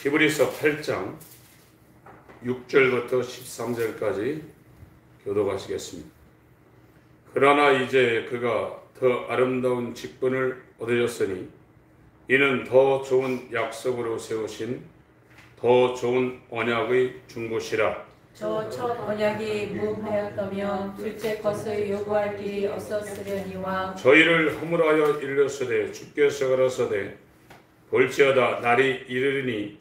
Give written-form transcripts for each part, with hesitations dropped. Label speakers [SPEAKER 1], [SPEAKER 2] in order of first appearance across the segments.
[SPEAKER 1] 히브리서 8장 6절부터 13절까지 교독하시겠습니다. 그러나 이제 그가 더 아름다운 직분을 얻으셨으니 이는 더 좋은 약속으로 세우신 더 좋은 언약의 중보시라.
[SPEAKER 2] 저 첫 언약이 무하였다며 둘째 것을 요구할 길이 없었으려니와
[SPEAKER 1] 저희를 허물하여 일렀으되 주께서 가라사대 볼지어다 날이 이르리니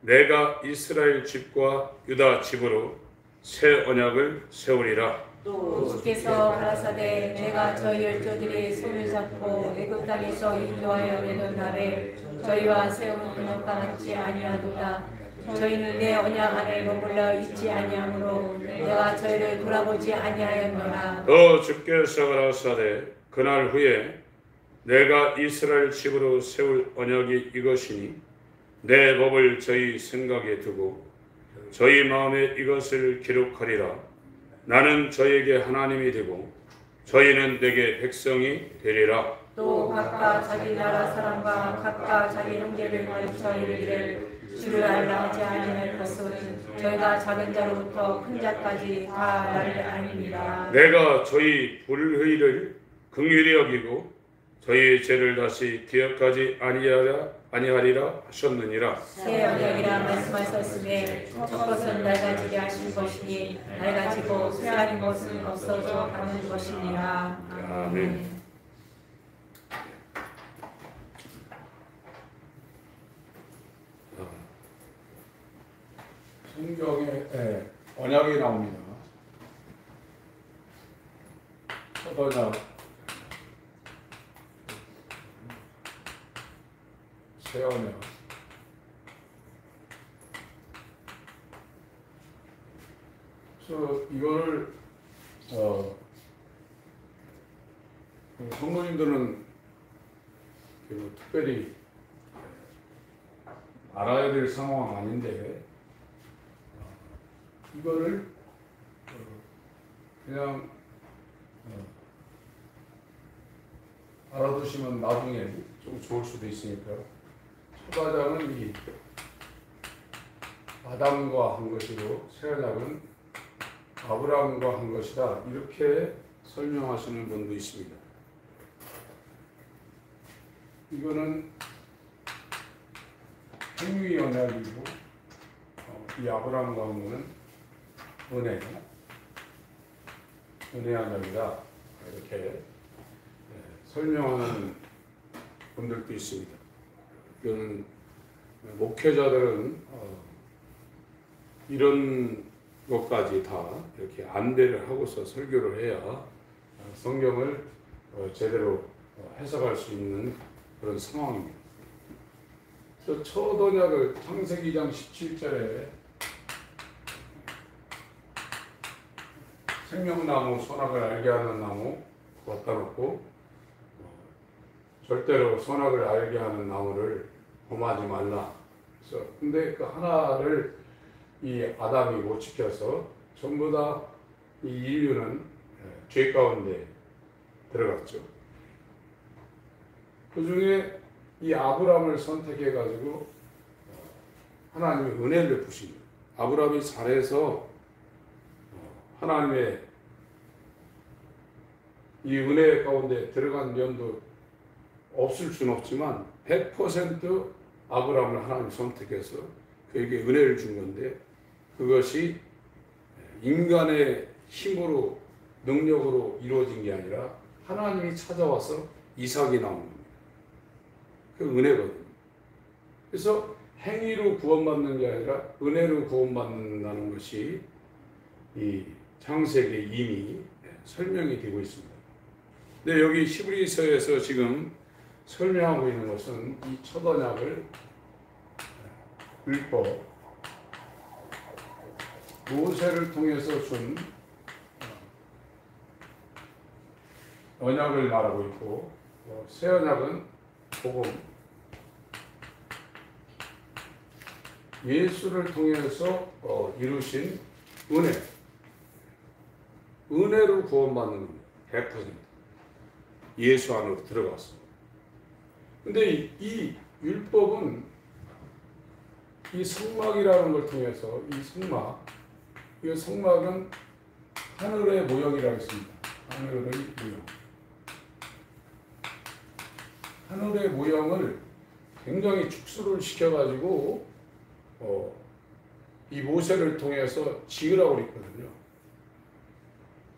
[SPEAKER 1] 내가 이스라엘 집과 유다 집으로 새 언약을 세우리라.
[SPEAKER 2] 또 주께서 가라사대 내가 저희 열조들이 손을 잡고 애굽 땅에서 인도하여 내던 날에 저희와 세운 언약과 같지 아니하도다. 저희는 내 언약 안에 머물러 있지 아니하므로 내가 저희를 돌아보지 아니하였노라.
[SPEAKER 1] 또 주께서 가라사대 그날 후에 내가 이스라엘 집으로 세울 언약이 이것이니 내 법을 저희 생각에 두고 저희 마음에 이것을 기록하리라. 나는 저에게 하나님이 되고 저희는 내게 백성이 되리라.
[SPEAKER 2] 또 각각 자기 나라 사람과 각각 자기 형제를 가르쳐 이르기를 주를 알라 하지 아니할 것은 저희가 작은 자로부터 큰 자까지 다 나를 아닙니다.
[SPEAKER 1] 내가 저희 불의를 긍휼히 여기고 저희 죄를 다시 기억하지 아니하리라 하셨느니라.
[SPEAKER 2] 새 언약이라 말씀하셨으되 첫 것은 낡아지게 하신 것이니 낡아지고 새하신 것은 없어져 가는 것이니라.
[SPEAKER 1] 아멘. 성경에 언약이 나옵니다. 첫 언약, 새 언약. 그래서 이거를 성도님들은 특별히 알아야 될 상황은 아닌데 이거를 그냥 알아두시면 나중에 좀 좋을 수도 있으니까요. 첫 언약은 이 아담과 한 것이고 새 언약은 아브라함과 한 것이다. 이렇게 설명하시는 분도 있습니다. 이거는 행위 언약이고 이 아브라함과 한 거는 은혜 언약이다. 이렇게 설명하는 분들도 있습니다. 이건 목회자들은 이런 것까지 다 이렇게 안배를 하고서 설교를 해야 성경을 제대로 해석할 수 있는 그런 상황입니다. 그래서 첫 언약을 창세기 2장 17절에 생명나무, 선악을 알게 하는 나무 갖다 놓고 절대로 선악을 알게 하는 나무를 범하지 말라. 그래서 근데 그 하나를 이 아담이 못 지켜서 전부 다 이 인류는 죄 가운데 들어갔죠. 그 중에 이 아브라함을 선택해 가지고 하나님이 은혜를 베푸십니다. 아브라함이 잘해서 하나님의 이 은혜 가운데 들어간 면도 없을 수는 없지만 100% 아브라함을 하나님이 선택해서 그에게 은혜를 준 건데 그것이 인간의 힘으로 능력으로 이루어진 게 아니라 하나님이 찾아와서 이삭이 나온 겁니다. 그 은혜거든요. 그래서 행위로 구원받는 게 아니라 은혜로 구원받는다는 것이 이 창세기에 이미 설명이 되고 있습니다. 근데 여기 히브리서에서 지금 설명하고 있는 것은 이 첫 언약을 율법 모세를 통해서 준 언약을 말하고 있고 새 언약은 복음 예수를 통해서 이루신 은혜로 구원받는 겁니다. 100% 예수 안으로 들어갔습니다. 근데 이 율법은 이 성막이라는 걸 통해서 이 성막은 하늘의 모형이라고 했습니다. 하늘의 모형. 하늘의 모형을 굉장히 축소를 시켜가지고 이 모세를 통해서 지으라고 그랬거든요.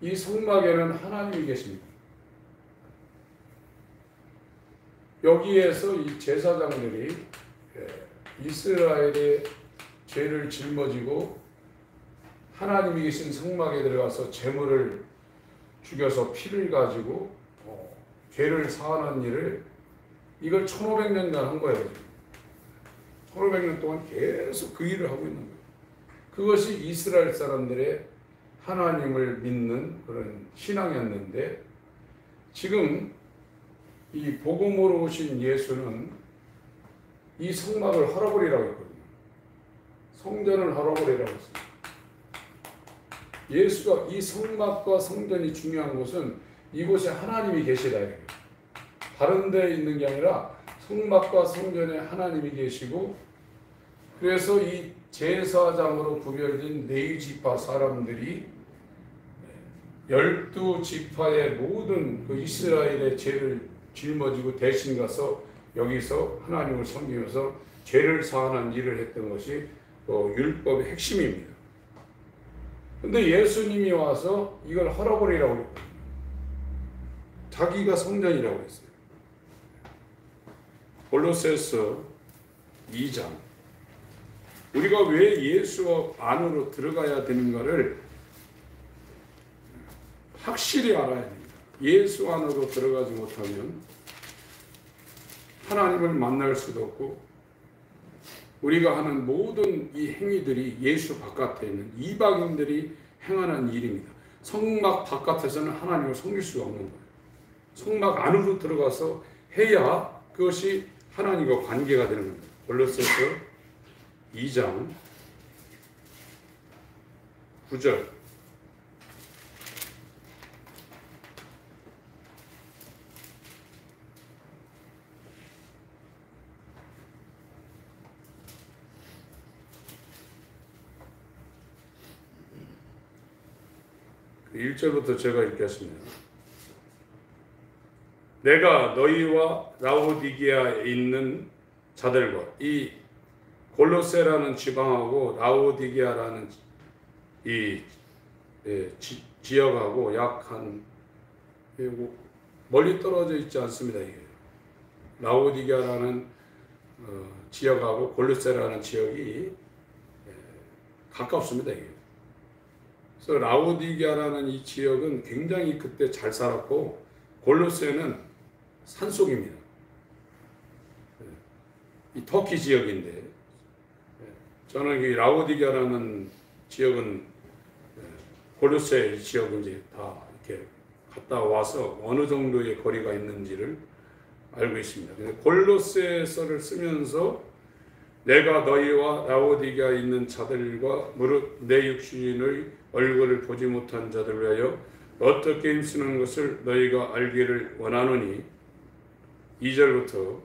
[SPEAKER 1] 이 성막에는 하나님이 계십니다. 여기에서 이 제사장들이 이스라엘의 죄를 짊어지고 하나님이 계신 성막에 들어가서 제물을 죽여서 피를 가지고 죄를 사하는 일을 이걸 1500년간 한 거예요. 1500년 동안 계속 그 일을 하고 있는 거예요. 그것이 이스라엘 사람들의 하나님을 믿는 그런 신앙이었는데, 지금 이 복음으로 오신 예수는 이 성막을 헐어버리라고 했거든요. 성전을 헐어버리라고 했습니다. 예수가 이 성막과 성전이 중요한 것은 이곳에 하나님이 계시다. 다른 데 있는 게 아니라 성막과 성전에 하나님이 계시고, 그래서 이 제사장으로 구별된 네 지파 사람들이 12지파의 모든 그 이스라엘의 죄를 짊어지고 대신 가서 여기서 하나님을 섬기면서 죄를 사하는 일을 했던 것이 율법의 핵심입니다. 근데 예수님이 와서 이걸 헐어버리라고 했거든요. 자기가 성전이라고 했어요. 골로새서 2장. 우리가 왜 예수 안으로 들어가야 되는가를 확실히 알아야 됩니다. 예수 안으로 들어가지 못하면 하나님을 만날 수도 없고, 우리가 하는 모든 이 행위들이 예수 바깥에 있는 이방인들이 행하는 일입니다. 성막 바깥에서는 하나님을 섬길 수가 없는 거예요. 성막 안으로 들어가서 해야 그것이 하나님과 관계가 되는 겁니다. 골로새서 2장 9절. 그 1절부터 제가 읽겠습니다. 내가 너희와 라오디게아에 있는 자들과, 이 골로새라는 지방하고 라오디게아라는 이 지역하고 약 한 멀리 떨어져 있지 않습니다. 이게 라오디게아라는 지역하고 골로새라는 지역이 가깝습니다. 이게. 그래서 라오디게아라는 이 지역은 굉장히 그때 잘 살았고, 골로새는 산속입니다. 이 터키 지역인데, 저는 이 라오디게아라는 지역은 골로새 지역은 이제 다 이렇게 갔다 와서 어느 정도의 거리가 있는지를 알고 있습니다. 골로새서를 쓰면서 내가 너희와 라오디게아에 있는 자들과 무릇 내 육신의 얼굴을 보지 못한 자들을 위하여 어떻게 힘쓰는 것을 너희가 알기를 원하노니, 2절부터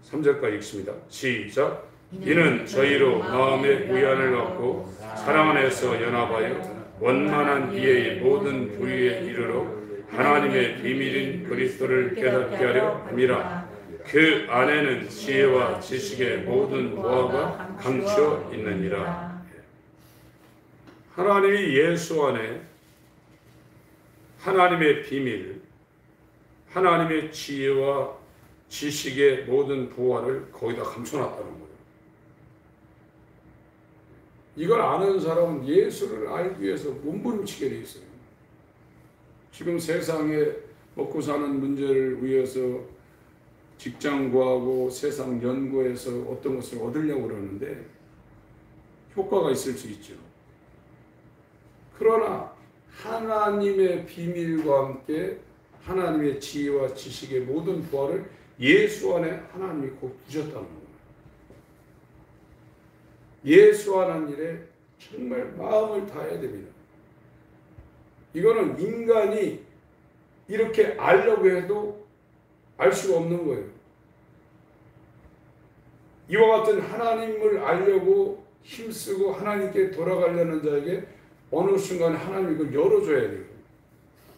[SPEAKER 1] 3절까지 읽습니다. 시작. 이는 저희로 마음의 위안을 얻고 사랑 안에서 연합하여 원만한 이해의 모든 부위에 이르러 하나님의 비밀인 그리스도를 깨닫게 하려 함이라. 그 안에는 지혜와 지식의 모든 보화가 감추어 있느니라. 하나님이 예수 안에 하나님의 비밀, 하나님의 지혜와 지식의 모든 보화를 거기다 감춰놨다는 거예요. 이걸 아는 사람은 예수를 알기 위해서 몸부림치게 돼 있어요. 지금 세상에 먹고 사는 문제를 위해서 직장 구하고 세상 연구해서 어떤 것을 얻으려고 그러는데 효과가 있을 수 있죠. 그러나 하나님의 비밀과 함께 하나님의 지혜와 지식의 모든 보화를 예수 안에 하나님이 곧 주셨다는 거예요. 예수 하는 일에 정말 마음을 다해야 됩니다. 이거는 인간이 이렇게 알려고 해도 알 수가 없는 거예요. 이와 같은 하나님을 알려고 힘쓰고 하나님께 돌아가려는 자에게 어느 순간에 하나님이 그걸 열어줘야 돼요.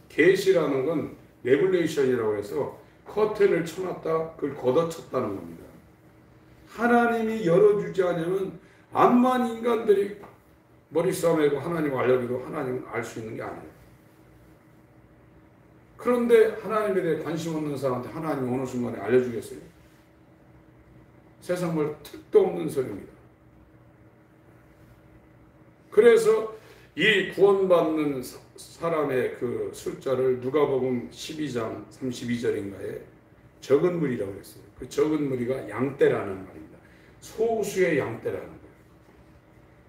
[SPEAKER 1] 계시라는 건 레블레이션이라고 해서 커튼을 쳐놨다 그걸 걷어쳤다는 겁니다. 하나님이 열어주지 않으면 암만 인간들이 머리싸움하고 하나님을 알려도 하나님은 알 수 있는 게 아니에요. 그런데 하나님에 대해 관심 없는 사람한테 하나님이 어느 순간에 알려주겠어요? 세상 말 택도 없는 소리입니다. 그래서 이 구원받는 사람의 그 숫자를 누가복음 12장 32절인가에 적은 무리라고 했어요. 그 적은 무리가 양떼라는 말입니다. 소수의 양떼라는 거예요.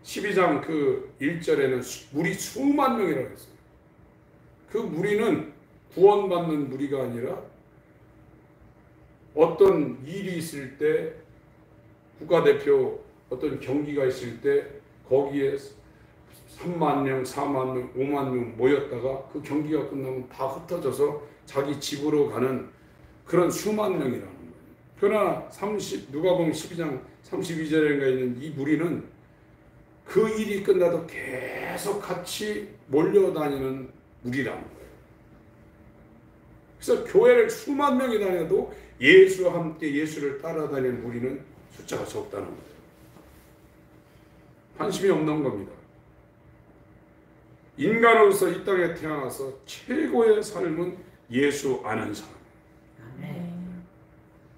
[SPEAKER 1] 12장 그 1절에는 무리 수만 명이라고 했어요. 그 무리는 구원받는 무리가 아니라 어떤 일이 있을 때 국가대표 어떤 경기가 있을 때 거기에 3만 명, 4만 명, 5만 명 모였다가 그 경기가 끝나면 다 흩어져서 자기 집으로 가는 그런 수만 명이라는 거예요. 그러나 누가복음 12장 32절에 있는 이 무리는 그 일이 끝나도 계속 같이 몰려다니는 무리라는 거예요. 그래서 교회를 수만 명이 다녀도 예수와 함께 예수를 따라다니는 무리는 숫자가 적다는 거예요. 관심이 없는 겁니다. 인간으로서 이 땅에 태어나서 최고의 삶은 예수 아는 사람.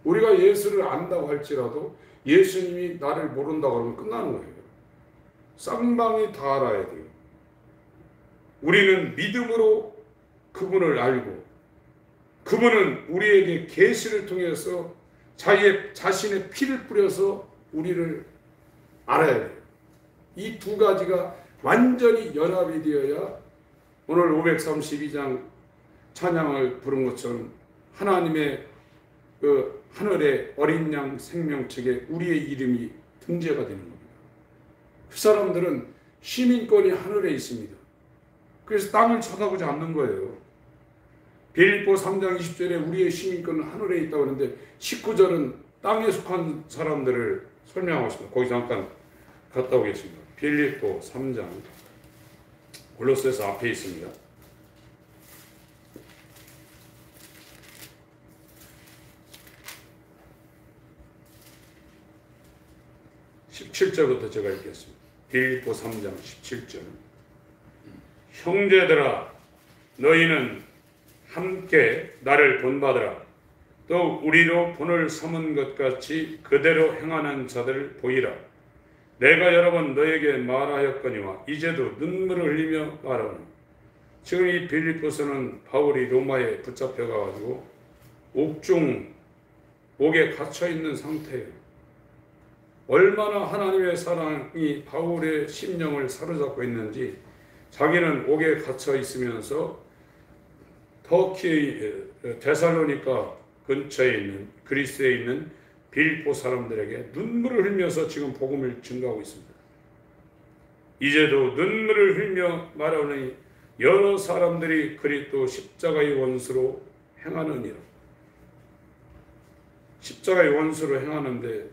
[SPEAKER 1] 우리가 예수를 안다고 할지라도 예수님이 나를 모른다고 하면 끝나는 거예요. 쌍방이 다 알아야 돼요. 우리는 믿음으로 그분을 알고 그분은 우리에게 계시를 통해서 자신의 피를 뿌려서 우리를 알아야 돼요. 이 두 가지가 완전히 연합이 되어야 오늘 532장 찬양을 부른 것처럼 하나님의 그 하늘의 어린 양 생명책에 우리의 이름이 등재가 되는 겁니다. 그 사람들은 시민권이 하늘에 있습니다. 그래서 땅을 쳐다보지 않는 거예요. 빌립보 3장 20절에 우리의 시민권은 하늘에 있다고 하는데 19절은 땅에 속한 사람들을 설명하고 있습니다. 거기 잠깐 갔다 오겠습니다. 빌립보 3장 골로새서 앞에 있습니다. 17절부터 제가 읽겠습니다. 빌립보 3장 17절. 형제들아 너희는 함께 나를 본받으라. 또 우리로 본을 삼은 것 같이 그대로 행하는 자들을 보이라. 내가 여러 번 너에게 말하였거니와 이제도 눈물을 흘리며 말하노니. 지금 이 빌립보서는 바울이 로마에 붙잡혀 가지고 옥에 갇혀 있는 상태예요. 얼마나 하나님의 사랑이 바울의 심령을 사로잡고 있는지 자기는 옥에 갇혀 있으면서 터키 데살로니가 근처에 있는 그리스에 있는 빌립보 사람들에게 눈물을 흘면서 지금 복음을 증거하고 있습니다. 이제도 눈물을 흘며 말하노니 여러 사람들이 그리스도 십자가의 원수로 행하느니라. 십자가의 원수로 행하는데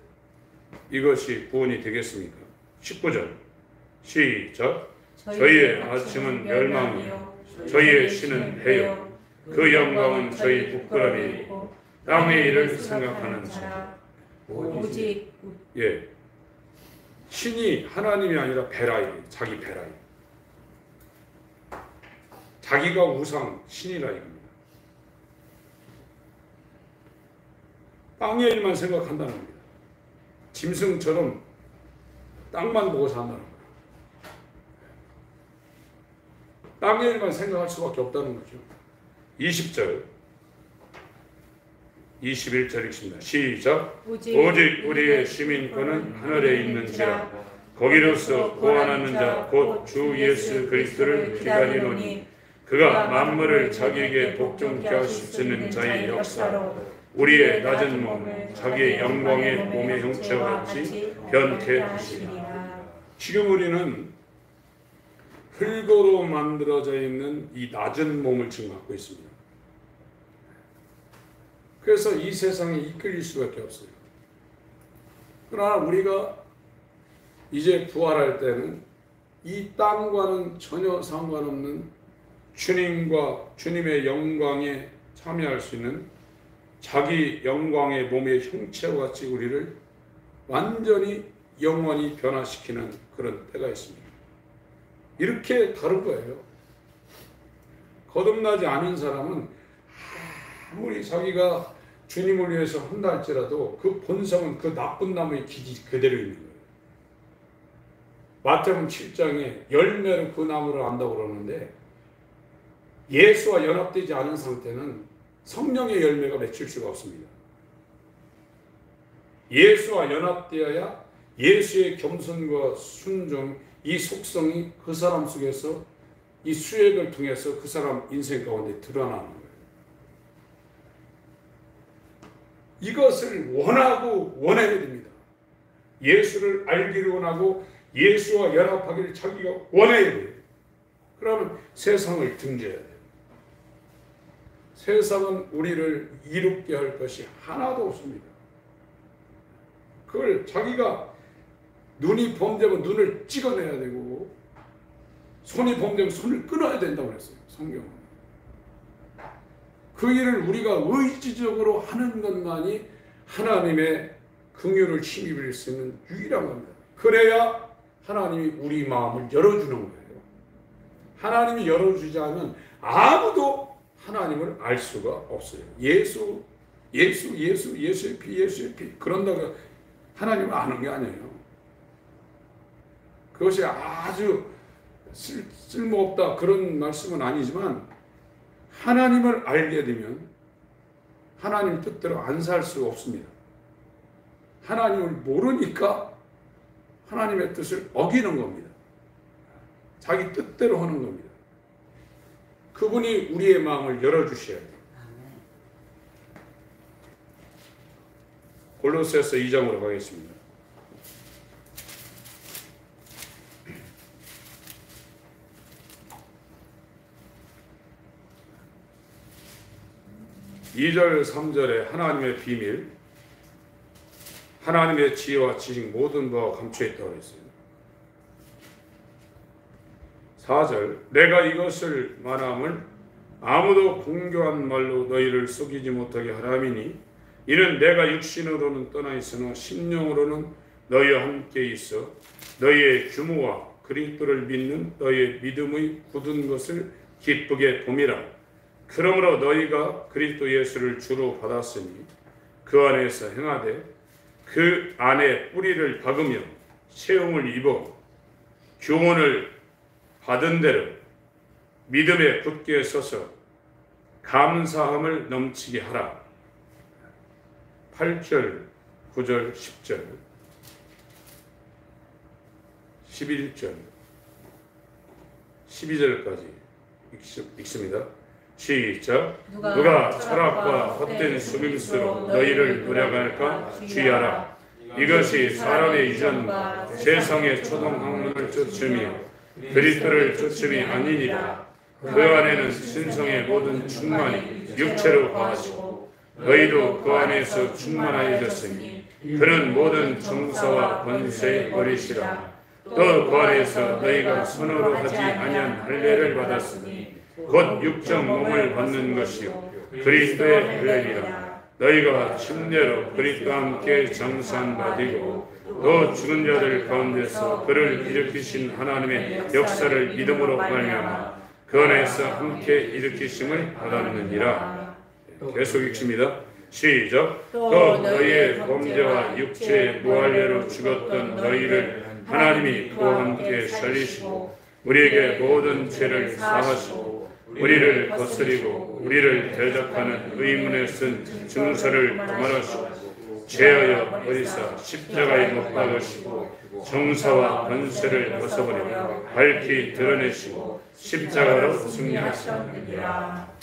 [SPEAKER 1] 이것이 구원이 되겠습니까? 19절 시작. 저희의 아침은 멸망이요 저희의 신은 해요 그 영광은 저희 부끄러움이고 땅의 일을 생각하는 자.
[SPEAKER 2] 오직
[SPEAKER 1] 신이 하나님이 아니라 베라예요. 자기 베라예요. 자기가 우상 신이라 이겁니다. 땅의 일만 생각한다는 겁니다. 짐승처럼 땅만 보고 산다는 거예요. 땅의 일만 생각할 수밖에 없다는 거죠. 20절 21절 읽습니다. 시작. 오직 우리의 시민권은 하늘에 있는지라 거기로서 구원하는 자 곧 주 예수 그리스도를 기다리노니 그가 만물을 자기에게 복종케 하시는 자의 역사로 우리의 낮은 몸을 자기의 영광의 몸의 형체와 같이 변케 하시리라. 지금 우리는 흙으로 만들어져 있는 이 낮은 몸을 지금 갖고 있습니다. 그래서 이 세상에 이끌릴 수밖에 없어요. 그러나 우리가 이제 부활할 때는 이 땅과는 전혀 상관없는 주님과 주님의 영광에 참여할 수 있는 자기 영광의 몸의 형체와 같이 우리를 완전히 영원히 변화시키는 그런 때가 있습니다. 이렇게 다른 거예요. 거듭나지 않은 사람은 아무리 자기가 주님을 위해서 한다 할지라도 그 본성은 그 나쁜 나무의 기질 그대로 있는 거예요. 마태복음 7장에 열매로 그 나무를 안다고 그러는데 예수와 연합되지 않은 상태는 성령의 열매가 맺힐 수가 없습니다. 예수와 연합되어야 예수의 겸손과 순종, 이 속성이 그 사람 속에서 이 수액을 통해서 그 사람 인생 가운데 드러나는 거예요. 이것을 원하고 원해야 됩니다. 예수를 알기를 원하고 예수와 연합하기를 자기가 원해야 돼요. 그러면 세상을 등져야 돼요. 세상은 우리를 이롭게 할 것이 하나도 없습니다. 그걸 자기가 눈이 범되면 눈을 찍어내야 되고 손이 범되면 손을 끊어야 된다고 그랬어요. 성경은. 그 일을 우리가 의지적으로 하는 것만이 하나님의 긍휼을 힘입을 수 있는 유일한 겁니다. 그래야 하나님이 우리 마음을 열어주는 거예요. 하나님이 열어주지 않으면 아무도 하나님을 알 수가 없어요. 예수의 피 그런다고 하나님을 아는 게 아니에요. 그것이 아주 쓸모없다 그런 말씀은 아니지만 하나님을 알게 되면 하나님 뜻대로 안 살 수 없습니다. 하나님을 모르니까 하나님의 뜻을 어기는 겁니다. 자기 뜻대로 하는 겁니다. 그분이 우리의 마음을 열어주셔야 돼요. 골로새서 2장으로 가겠습니다. (2절) (3절에) 하나님의 비밀, 하나님의 지혜와 지식 모든 바가 감춰있다고 했어요. 4절 내가 이것을 말함을 아무도 공교한 말로 너희를 속이지 못하게 하라미니 이는 내가 육신으로는 떠나 있으나 심령으로는 너희와 함께 있어 너희의 규모와 그리스도를 믿는 너희의 믿음의 굳은 것을 기쁘게 봄이라. 그러므로 너희가 그리스도 예수를 주로 받았으니 그 안에서 행하되 그 안에 뿌리를 박으며 세움을 입어 교훈을 받은 대로 믿음에 굳게 서서 감사함을 넘치게 하라. 8절, 9절, 10절, 11절, 12절까지 읽습니다. 시작. 누가 철학과 헛된 수금수로 너희를 노력할까 주의하라. 이것이 사람의 이전과 세상의 초동학문을 쫓음이요 그리스도를 쫓음이 아니니라. 그 안에는 신성의 모든 충만이 육체로 거하시고 너희도 그 안에서 충만하여졌으니 그는 모든 정사와 권세의 머리시라. 또 그 안에서 너희가 손으로 하지 아니한 할례를 받았으니 곧 육적 몸을 받는 것이요 그리스도의 할례니라. 너희가 침례로 그리스도와 함께 장사받이고 또 죽은 자들 가운데서 그를 일으키신 하나님의 역사를 믿음으로 말미암아 그 안에서 함께 일으키심을 받았느니라. 계속 읽습니다. 시작. 또 너희의 범죄와 육체의 무할례로 죽었던 너희를 하나님이 그와 함께 살리시고 우리에게 모든 죄를 사하시고 우리를 거스리고 우리를 대적하는 의문에 쓴 증서를 도말하시고 죄하여 버리사 십자가에 못 박으시고 정사와 권세를 벗어버려 밝히 드러내시고 십자가로 승리하셨느니라.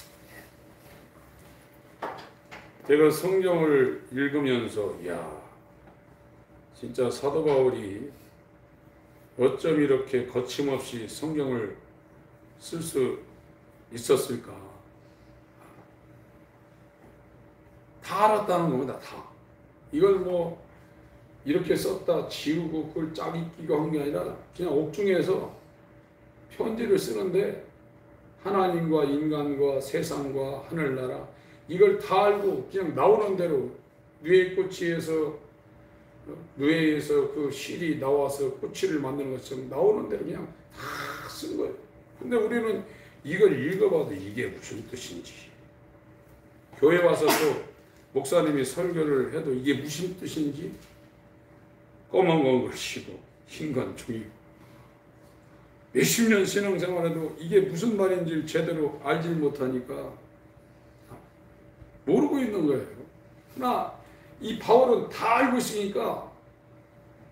[SPEAKER 1] 제가 성경을 읽으면서 진짜 사도 바울이 어쩜 이렇게 거침없이 성경을 쓸 수 있었을까? 다 알았다는 겁니다. 다. 이걸 이렇게 썼다 지우고 그걸 짝이 끼고 한 게 아니라 그냥 옥중에서 편지를 쓰는데 하나님과 인간과 세상과 하늘나라 이걸 다 알고 그냥 나오는 대로 누에꽃이에서 누에에서 그 실이 나와서 꼬치를 만드는 것처럼 나오는 대로 그냥 다 쓴 거예요. 근데 우리는 이걸 읽어봐도 이게 무슨 뜻인지, 교회 와서 또 목사님이 설교를 해도 이게 무슨 뜻인지 검은 건 글씨고 흰 건 종이고 몇십 년 신앙생활해도 이게 무슨 말인지 제대로 알지 못하니까 모르고 있는 거예요. 그러나 이 바울은 다 알고 있으니까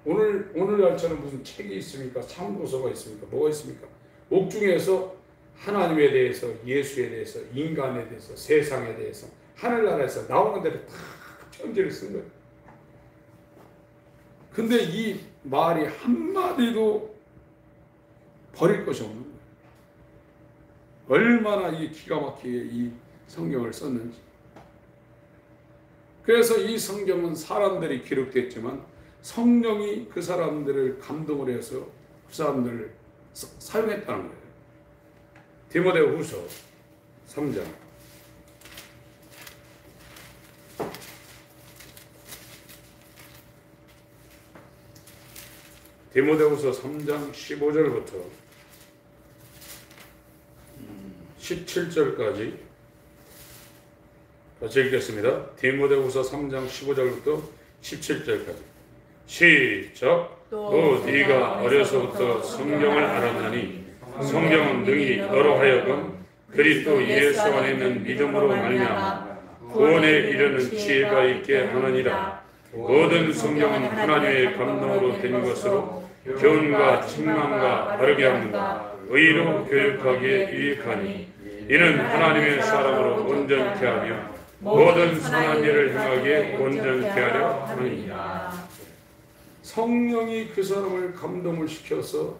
[SPEAKER 1] 오늘날처럼 무슨 책이 있습니까? 참고서가 있습니까? 뭐가 있습니까? 옥중에서 하나님에 대해서, 예수에 대해서, 인간에 대해서, 세상에 대해서, 하늘나라에서 나오는 대로 다 편지를 쓴 거예요. 근데 이 말이 한마디도 버릴 것이 없는 거예요. 얼마나 이 기가 막히게 이 성경을 썼는지. 그래서 이 성경은 사람들이 기록됐지만 성령이 그 사람들을 감동을 해서 그 사람들을 사용했다는 거예요. 디모데후서 3장 디모데후서 3장 15절부터 17절까지 같이 읽겠습니다. 디모데후서 3장 15절부터 17절까지 시작. 너 네가 어려서부터 성경을 알았나니 성경은 능히 너로 하여금 그리스도 예수 안에 있는 믿음으로 말미암아 구원에 이르는 지혜가 있게 하느니라. 모든 성경은 하나님의 감동으로 된 것으로 교훈과 책망과 바르게 함과 의로 교육하기에 유익하니 이는 하나님의 사람으로 온전케 하며 모든 선한 일을 행하기에 온전케 하려 함이니라. 성령이 그 사람을 감동을 시켜서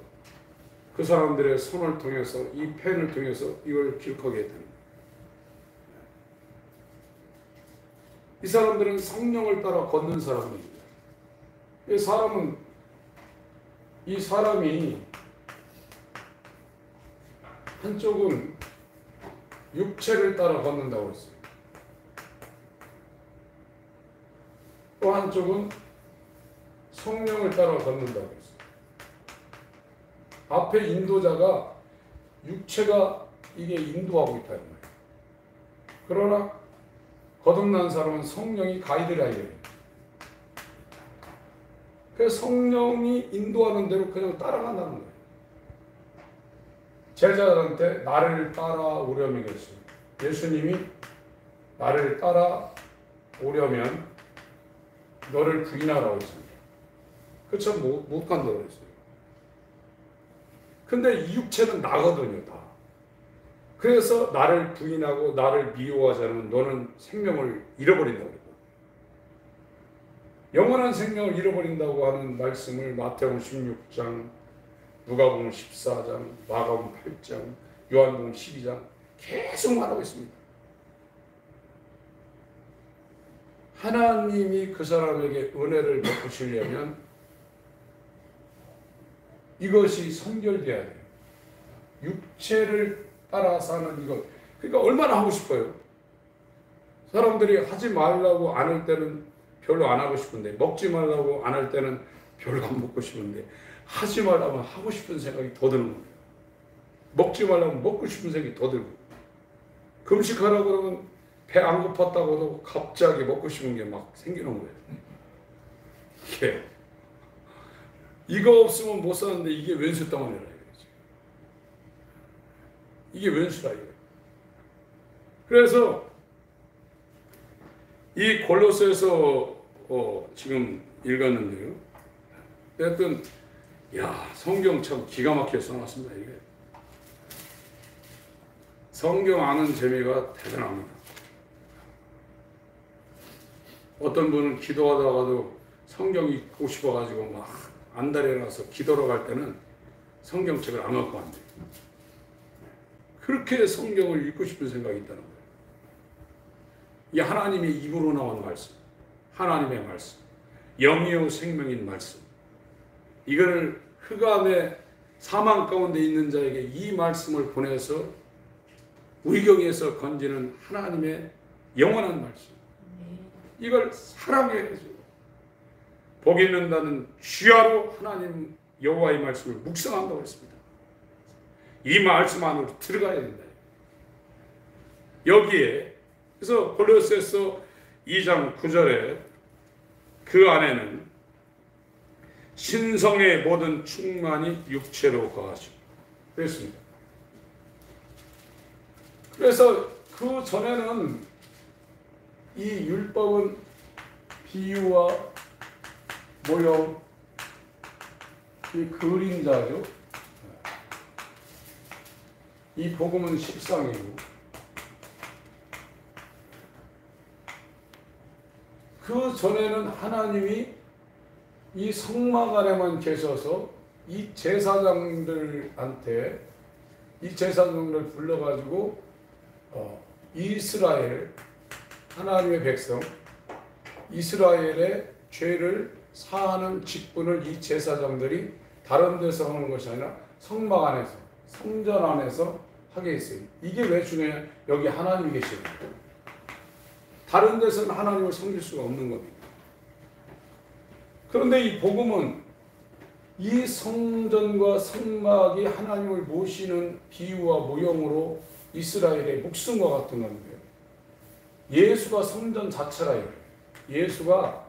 [SPEAKER 1] 그 사람들의 손을 통해서 이 펜을 통해서 이걸 기록하게 했다는 거예요. 이 사람들은 성령을 따라 걷는 사람입니다. 이 사람이 한쪽은 육체를 따라 걷는다고 했어요. 또 한쪽은 성령을 따라 걷는다고 했어요. 앞에 인도자가 육체가 이게 인도하고 있다는 거예요. 그러나 거듭난 사람은 성령이 가이드를 해야 돼요. 그래서 성령이 인도하는 대로 그냥 따라간다는 거예요. 제자들한테 나를 따라오려면 그랬어요. 예수님이 나를 따라오려면 너를 부인하라고 했습니다. 그쵸? 못 간다고 했어요. 근데 이 육체는 나거든요, 다. 그래서 나를 부인하고 나를 미워하지 않으면 너는 생명을 잃어버린다고 그래요. 영원한 생명을 잃어버린다고 하는 말씀을 마태복음 16장, 누가복음 14장, 마가복음 8장, 요한복음 12장 계속 말하고 있습니다. 하나님이 그 사람에게 은혜를 베푸시려면 이것이 선결돼야 돼요. 육체를 따라 사는 이것. 그러니까 얼마나 하고 싶어요. 사람들이 하지 말라고 안 할 때는 별로 안 하고 싶은데, 먹지 말라고 안 할 때는 별로 안 먹고 싶은데, 하지 말라면 하고 싶은 생각이 더 드는 거예요. 먹지 말라면 먹고 싶은 생각이 더 들고, 금식하라고 그러면 배 안 고팠다고 해도 갑자기 먹고 싶은 게 막 생기는 거예요. 이게 이거 없으면 못 사는데 이게 왼수 덩어리라 이거지. 이게 왼수라 이거예요. 그래서 이 골로새서 지금 읽었는데요. 하여튼 성경 참 기가 막히게 써놨습니다. 이게 성경 아는 재미가 대단합니다. 어떤 분은 기도하다가도 성경 읽고 싶어가지고 막 안달이 나서 기도로 갈 때는 성경책을 안 갖고 간대요. 그렇게 성경을 읽고 싶은 생각이 있다는 거예요. 이 하나님의 입으로 나온 말씀, 하나님의 말씀. 영이요 생명인 말씀. 이거를 흑암의 사망 가운데 있는 자에게 이 말씀을 보내서 위경에서 건지는 하나님의 영원한 말씀. 이걸 사랑해 가지고 복 있는다는 주야로 하나님 여호와의 말씀을 묵상한다고 했습니다. 이 말씀 안으로 들어가야 된다. 여기에 그래서 골로새서 2장 9절에 그 안에는 신성의 모든 충만이 육체로 거하시고 그랬습니다. 그래서 그 전에는 이 율법은 비유와 모형, 이 그림자죠. 이 복음은 실상이고 그 전에는 하나님이 이 성막 안에만 계셔서 이 제사장들한테 이 제사장들을 불러가지고 이스라엘 하나님의 백성 이스라엘의 죄를 사하는 직분을 이 제사장들이 다른 데서 하는 것이 아니라 성막 안에서 성전 안에서 하게 했어요. 이게 왜 중요해요? 여기 하나님이 계시는 거예요. 다른 데서는 하나님을 섬길 수가 없는 겁니다. 그런데 이 복음은 이 성전과 성막이 하나님을 모시는 비유와 모형으로 이스라엘의 목숨과 같은 건데 예수가 성전 자체라 이거예요. 예수가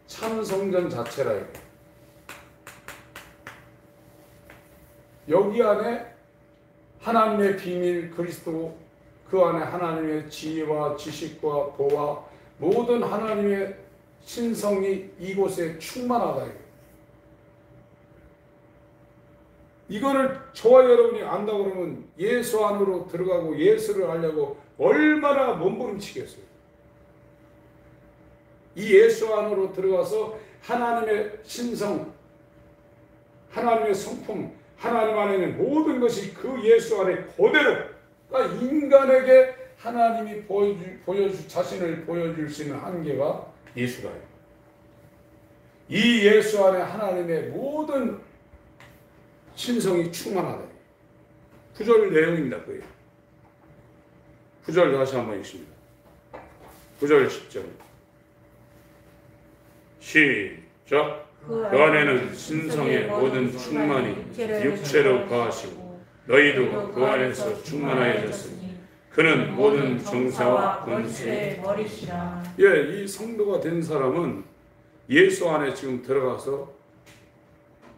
[SPEAKER 1] 참 성전 자체라 이거예요. 여기 안에 하나님의 비밀 그리스도 그 안에 하나님의 지혜와 지식과 보와 모든 하나님의 신성이 이곳에 충만하다. 이거를 저와 여러분이 안다고 그러면 예수 안으로 들어가고 예수를 알려고 얼마나 몸부림치겠어요. 이 예수 안으로 들어가서 하나님의 신성, 하나님의 성품, 하나님 안에 있는 모든 것이 그 예수 안에 그대로 그러니까 인간에게 하나님이 자신을 보여줄 수 있는 한계가 예수가요. 이 예수 안에 하나님의 모든 신성이 충만하다. 9절 내용입니다. 그게 9절 다시 한번 읽습니다. 9절 10절 시작. 그 안에는 신성의 모든 충만이 육체로 거하시고 너희도 그 안에서 충만하여졌으니 그는 모든 정사와 권세의 머리시라. 예, 이 성도가 된 사람은 예수 안에 지금 들어가서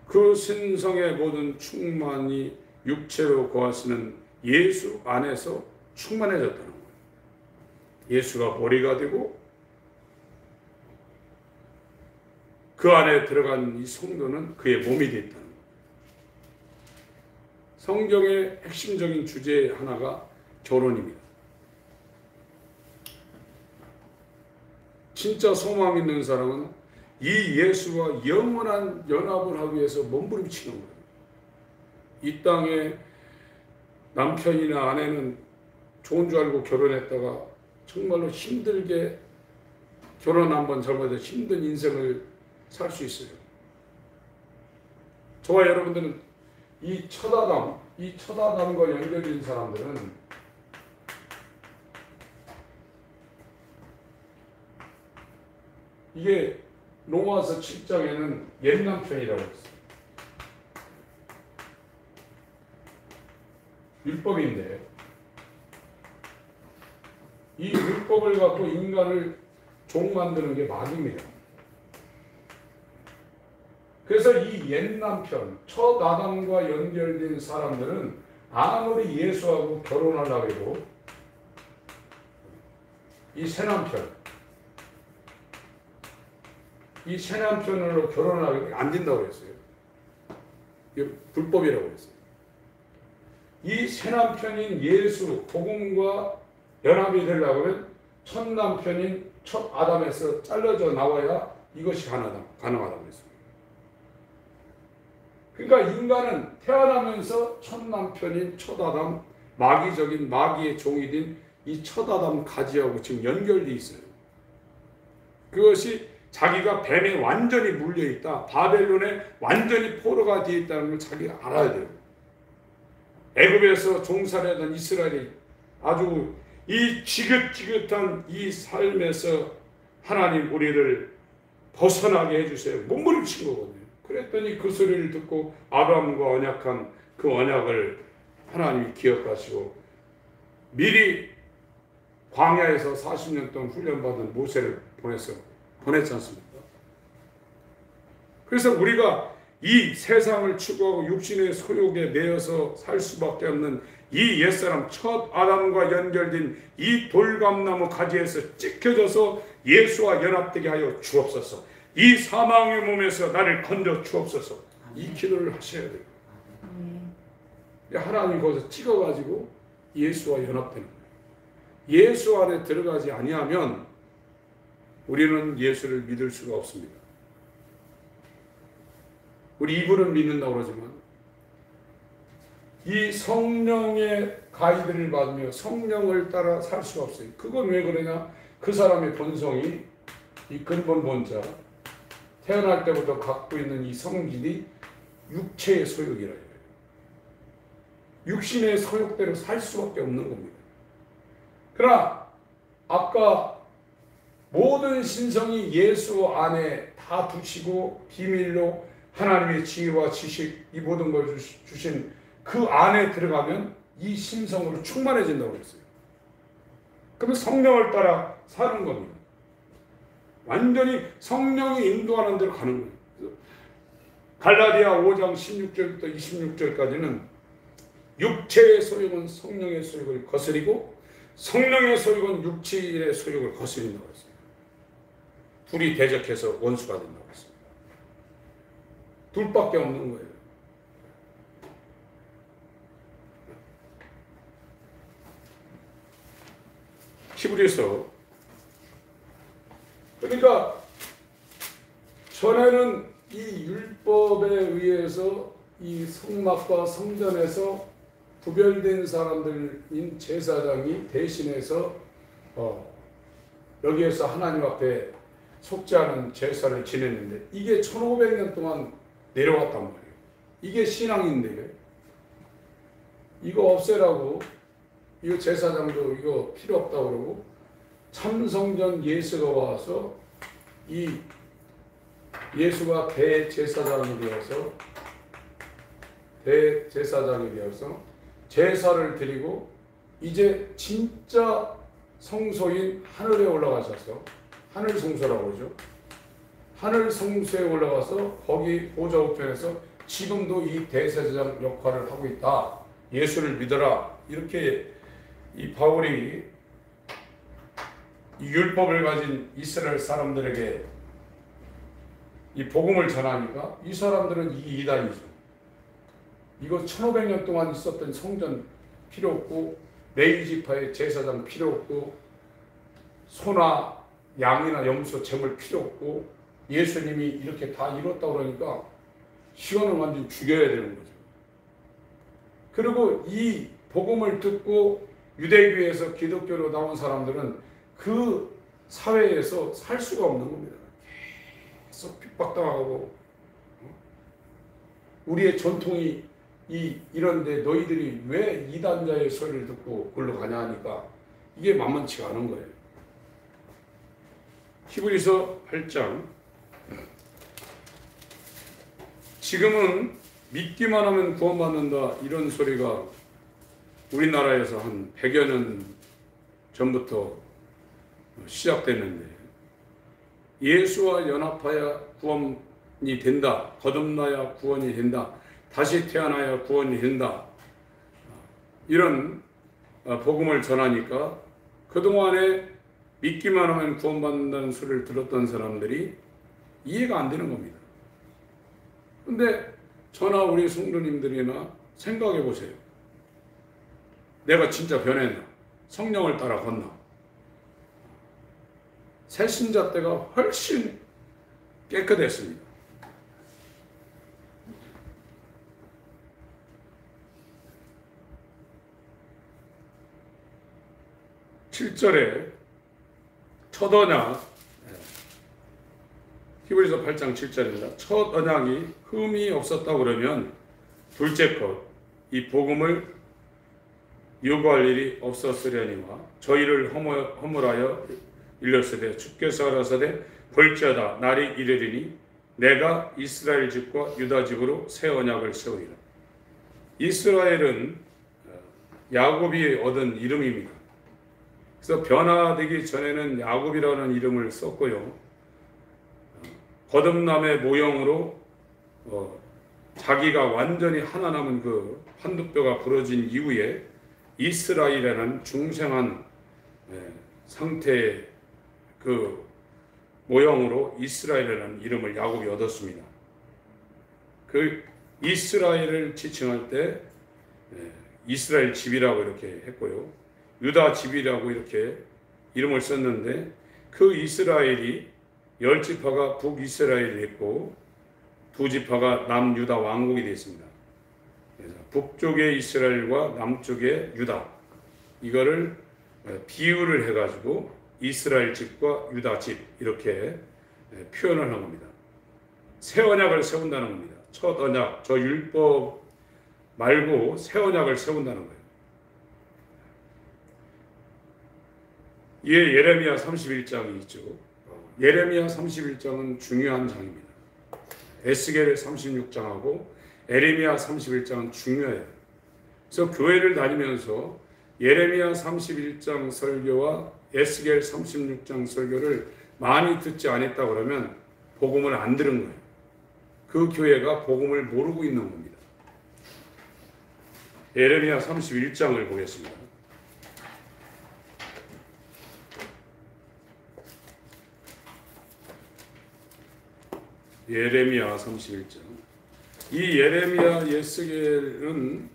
[SPEAKER 1] 그 신성의 모든 충만이 육체로 거하시는 예수 안에서 충만해졌다는 거예요. 예수가 머리가 되고 그 안에 들어간 이 성도는 그의 몸이 되었다는 거예요. 성경의 핵심적인 주제 하나가 결혼입니다. 진짜 소망 있는 사람은 이 예수와 영원한 연합을 하기 위해서 몸부림치는 거예요. 이 땅에 남편이나 아내는 좋은 줄 알고 결혼했다가 정말로 힘들게 결혼 한번 잘못해서 힘든 인생을 살 수 있어요. 저와 여러분들은 이 첫 아담과 연결된 사람들은 이게 로마서 7장에는 옛 남편이라고 했어요. 율법인데 이 율법을 갖고 인간을 종 만드는 게 마귀입니다. 그래서 이 옛 남편, 첫 아담과 연결된 사람들은 아무리 예수하고 결혼하려고 해도 이 새 남편으로 결혼하려고 안 된다고 했어요. 이게 불법이라고 했어요. 이 새 남편인 예수, 복음과 연합이 되려고 하면 첫 남편인 첫 아담에서 잘라져 나와야 이것이 가능하다고 했어요. 그러니까 인간은 태어나면서 첫 남편인 첫 아담, 마귀적인 마귀의 종이 된 이 첫 아담 가지하고 지금 연결되어 있어요. 그것이 자기가 뱀에 완전히 물려있다. 바벨론에 완전히 포로가 되어 있다는 걸 자기가 알아야 돼요. 애굽에서 종살이하던 이스라엘이 아주 이 지긋지긋한 이 삶에서 하나님 우리를 벗어나게 해주세요. 몸부림친 거거든요. 그랬더니 그 소리를 듣고 아브라함과 언약한 그 언약을 하나님이 기억하시고 미리 광야에서 40년 동안 훈련받은 모세를 보냈지 않습니까? 그래서 우리가 이 세상을 추구하고 육신의 소욕에 매여서 살 수밖에 없는 이 옛사람 첫 아담과 연결된 이 돌감나무 가지에서 찍혀져서 예수와 연합되게 하여 주옵소서. 이 사망의 몸에서 나를 건져 주옵소서. 이 기도를 하셔야 돼요. 하나님이 거기서 찍어가지고 예수와 연합되는 거예요. 예수 안에 들어가지 아니하면 우리는 예수를 믿을 수가 없습니다. 우리 이분은 믿는다고 그러지만 이 성령의 가이드를 받으며 성령을 따라 살 수가 없어요. 그건 왜 그러냐? 그 사람의 본성이 이 근본 본자 태어날 때부터 갖고 있는 이 성질이 육체의 소욕이라 해요. 육신의 소욕대로 살 수밖에 없는 겁니다. 그러나 아까 모든 신성이 예수 안에 다 두시고 비밀로 하나님의 지혜와 지식 이 모든 걸 주신 그 안에 들어가면 이 신성으로 충만해진다고 그랬어요. 그러면 성령을 따라 사는 겁니다. 완전히 성령이 인도하는 대로 가는 거예요. 갈라디아 5장 16절부터 26절까지는 육체의 소욕은 성령의 소욕을 거스리고 성령의 소욕은 육체의 소욕을 거스린다고 했어요. 둘이 대적해서 원수가 된다고 했습니다. 둘밖에 없는 거예요. 히브리서 그러니까 전에는 이 율법에 의해서 이 성막과 성전에서 구별된 사람들인 제사장이 대신해서 여기에서 하나님 앞에 속죄하는 제사를 지냈는데 이게 1500년 동안 내려왔단 말이에요. 이게 신앙인데 이거 없애라고 이거 제사장도 이거 필요 없다고 그러고 참성전 예수가 와서 이 예수가 대제사장이 되어서 제사를 드리고 이제 진짜 성소인 하늘에 올라가셔서 하늘 성소라고 그러죠. 하늘 성소에 올라가서 거기 보좌 우편에서 지금도 이 대제사장 역할을 하고 있다. 예수를 믿어라. 이렇게 이 바울이 이 율법을 가진 이스라엘 사람들에게 이 복음을 전하니까 이 사람들은 이 이단이죠. 이거 1500년 동안 있었던 성전 필요 없고 레위 지파의 제사장 필요 없고 소나 양이나 염소 제물 필요 없고 예수님이 이렇게 다 이뤘다고 그러니까 시간을 완전히 죽여야 되는 거죠. 그리고 이 복음을 듣고 유대교에서 기독교로 나온 사람들은 그 사회에서 살 수가 없는 겁니다. 계속 핍박당하고 우리의 전통이 이런데 너희들이 왜 이단자의 소리를 듣고 그걸로 가냐 하니까 이게 만만치가 않은 거예요. 히브리서 8장 지금은 믿기만 하면 구원받는다 이런 소리가 우리나라에서 한 100여 년 전부터 시작됐는데 예수와 연합하여 구원이 된다. 거듭나야 구원이 된다. 다시 태어나야 구원이 된다. 이런 복음을 전하니까 그동안에 믿기만 하면 구원받는다는 소리를 들었던 사람들이 이해가 안 되는 겁니다. 근데 저나 우리 성도님들이나 생각해 보세요. 내가 진짜 변했나? 성령을 따라 걷나? 새신자 때가 훨씬 깨끗했습니다. (7절에) 첫 언약 히브리서 8장 7절입니다. 첫 언약이 흠이 없었다고 그러면 둘째 것, 이 복음을 요구할 일이 없었으려니와 저희를 허물하여 일렀으되 주께서 가라사대 볼지어다 날이 이르리니 내가 이스라엘 집과 유다 집으로 새 언약을 세우리라. 이스라엘은 야곱이 얻은 이름입니다. 그래서 변화되기 전에는 야곱이라는 이름을 썼고요. 거듭남의 모형으로 자기가 완전히 하나 남은 그 한두뼈가 부러진 이후에 이스라엘이라는 중생한 상태의 그 모형으로 이스라엘이라는 이름을 야곱이 얻었습니다. 그 이스라엘을 지칭할 때 이스라엘 집이라고 이렇게 했고요. 유다 집이라고 이렇게 이름을 썼는데 그 이스라엘이 10지파가 북이스라엘이 있고 2지파가 남유다 왕국이 되어 있습니다. 그래서 북쪽의 이스라엘과 남쪽의 유다 이거를 비유를 해가지고 이스라엘 집과 유다 집 이렇게 표현을 한 겁니다. 새 언약을 세운다는 겁니다. 첫 언약, 저 율법 말고 새 언약을 세운다는 거예요. 이에 예레미야 31장이 있죠. 예레미야 31장은 중요한 장입니다. 에스겔 36장하고 에레미야 31장은 중요해요. 그래서 교회를 다니면서 예레미야 31장 설교와 에스겔 36장 설교를 많이 듣지 않았다 그러면 복음을 안 들은 거예요. 그 교회가 복음을 모르고 있는 겁니다. 예레미야 31장을 보겠습니다. 예레미야 31장. 이 예레미야 에스겔은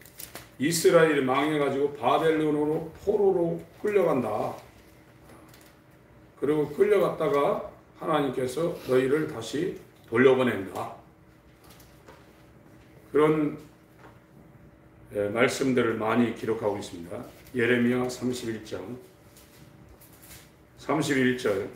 [SPEAKER 1] 이스라엘이 망해가지고 바벨론으로 포로로 끌려간다. 그리고 끌려갔다가 하나님께서 너희를 다시 돌려보낸다. 그런 말씀들을 많이 기록하고 있습니다. 예레미야 31장 31절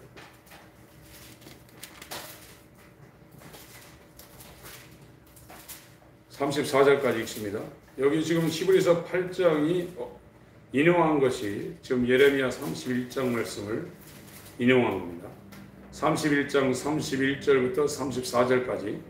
[SPEAKER 1] 34절까지 읽습니다. 여기 지금 히브리서 8장이 인용한 것이 지금 예레미야 31장 말씀을 인용한 겁니다. 31장 31절부터 34절까지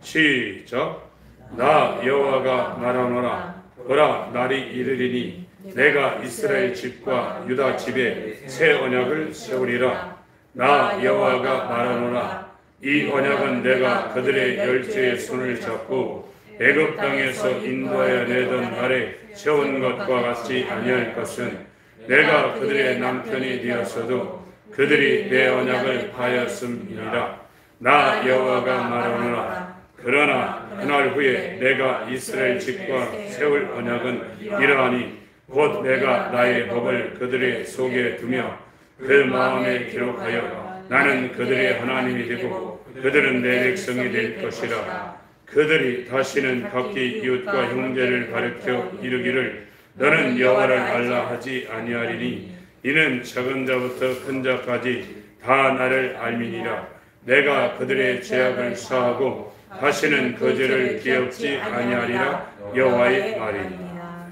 [SPEAKER 1] 시작. 나 여호와가 말하노라. 보라 날이 이르리니 내가 이스라엘 집과 유다 집에 새 언약을 세우리라. 나 여호와가 말하노라. 이 언약은 내가 그들의 열조의 손을 잡고 애굽 땅에서 인도하여 내던 날에 세운 것과 같이 아니할 것은 내가 그들의 남편이 되었어도 그들이 내 언약을 파하였음이니라. 나 여호와가 말하노라. 그러나 그날 후에 내가 이스라엘 집과 세울 언약은 이러하니 곧 내가 나의 법을 그들의 속에 두며 그 마음에 기록하여 나는 그들의 하나님이 되고 그들은 내 백성이 될 것이라. 그들이 다시는 각기 이웃과 형제를 가르쳐 이르기를 너는 여호와를 알라 하지 아니하리니 이는 작은 자부터 큰 자까지 다 나를 알미니라. 내가 그들의 죄악을 사하고 다시는 그 죄를 기억지 아니하리라. 여호와의 말이니라.